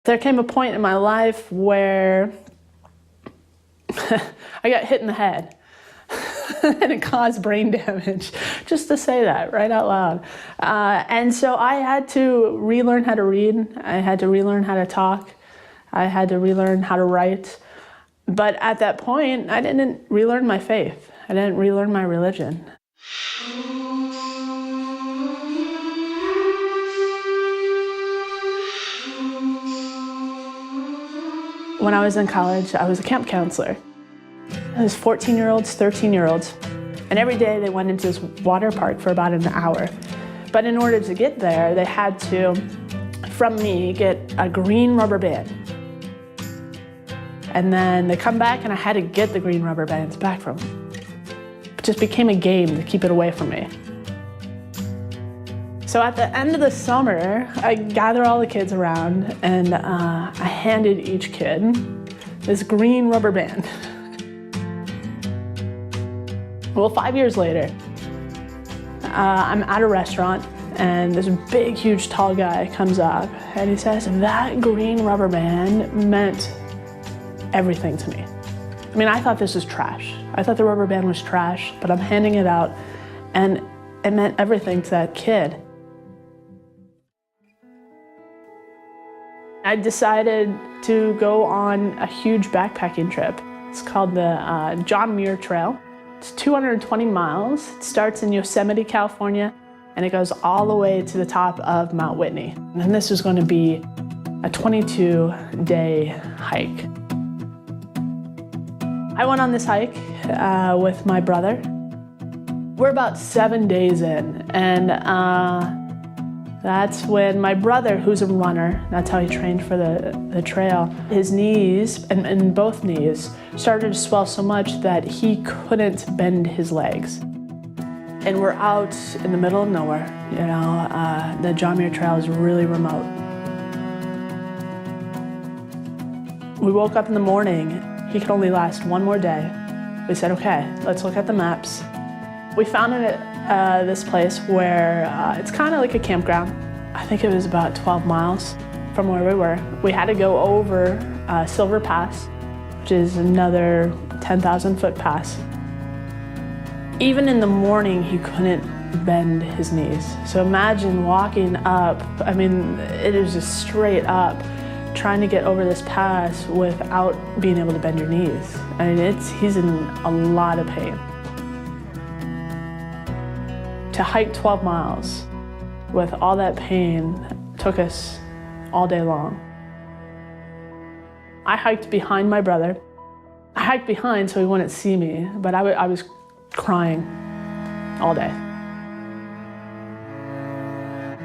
There came a point in my life where I got hit in the head and it caused brain damage, just to say that right out loud. And so I had to relearn how to read. I had to relearn how to talk. I had to relearn how to write. But at that point, I didn't relearn my faith. I didn't relearn my religion. When I was in college, I was a camp counselor. It was 14-year-olds, 13-year-olds, and every day they went into this water park for about an hour. But in order to get there, they had to, from me, get a green rubber band. And then they come back and I had to get the green rubber bands back from them. It just became a game to keep it away from me. So at the end of the summer, I gather all the kids around and I handed each kid this green rubber band. Well, 5 years later, I'm at a restaurant and this big, huge, tall guy comes up and he says, that green rubber band meant everything to me. I mean, I thought this was trash. I thought the rubber band was trash, but I'm handing it out and it meant everything to that kid. I decided to go on a huge backpacking trip. It's called the John Muir Trail. It's 220 miles. It starts in Yosemite, California, and it goes all the way to the top of Mount Whitney. And this was going to be a 22-day hike. I went on this hike with my brother. We're about 7 days in, and that's when my brother, who's a runner, that's how he trained for the trail, his knees, and both knees, started to swell so much that he couldn't bend his legs. And we're out in the middle of nowhere, you know, the John Muir Trail is really remote. We woke up in the morning, he could only last one more day. We said, okay, let's look at the maps. We found this place where it's kind of like a campground. I think it was about 12 miles from where we were. We had to go over Silver Pass, which is another 10,000 foot pass. Even in the morning, he couldn't bend his knees. So imagine walking up, I mean, it is just straight up, trying to get over this pass without being able to bend your knees. I mean, he's in a lot of pain. To hike 12 miles with all that pain took us all day long. I hiked behind my brother. I hiked behind so he wouldn't see me, but I was crying all day.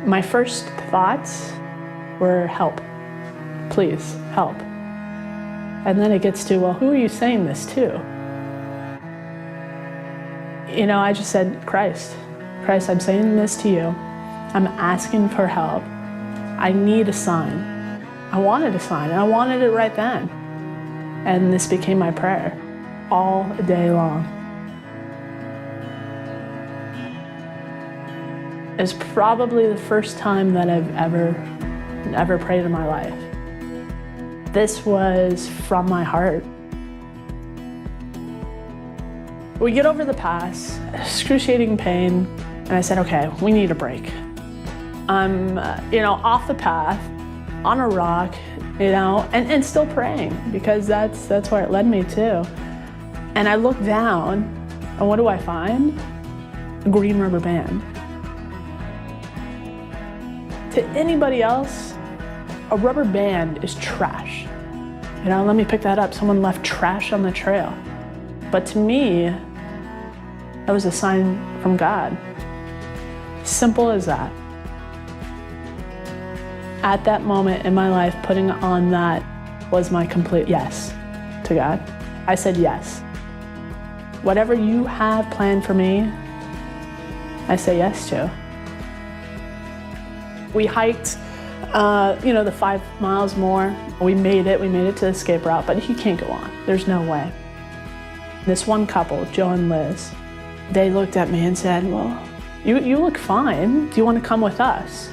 My first thoughts were help. Please, help. And then it gets to, well, who are you saying this to? You know, I just said, Christ. Christ, I'm saying this to you. I'm asking for help. I need a sign. I wanted a sign, and I wanted it right then. And this became my prayer all day long. It's probably the first time that I've ever prayed in my life. This was from my heart. We get over the pass, excruciating pain, and I said, okay, we need a break. I'm, off the path, on a rock, and still praying, because that's where it led me to. And I look down, and what do I find? A green rubber band. To anybody else, a rubber band is trash. Let me pick that up. Someone left trash on the trail. But to me, that was a sign from God. Simple as that. At that moment in my life, putting on that was my complete yes to God. I said yes. Whatever you have planned for me, I say yes to. We hiked, the 5 miles more. We made it to the escape route, but he can't go on. There's no way. This one couple, Joe and Liz, they looked at me and said, well, you look fine. Do you want to come with us?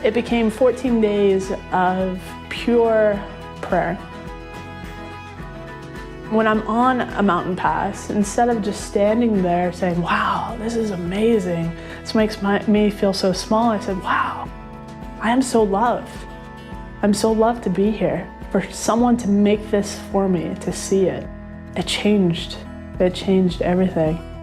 It became 14 days of pure prayer. When I'm on a mountain pass, instead of just standing there saying, wow, this is amazing, this makes me feel so small, I said, wow, I am so loved. I'm so loved to be here. For someone to make this for me, to see it, it changed everything.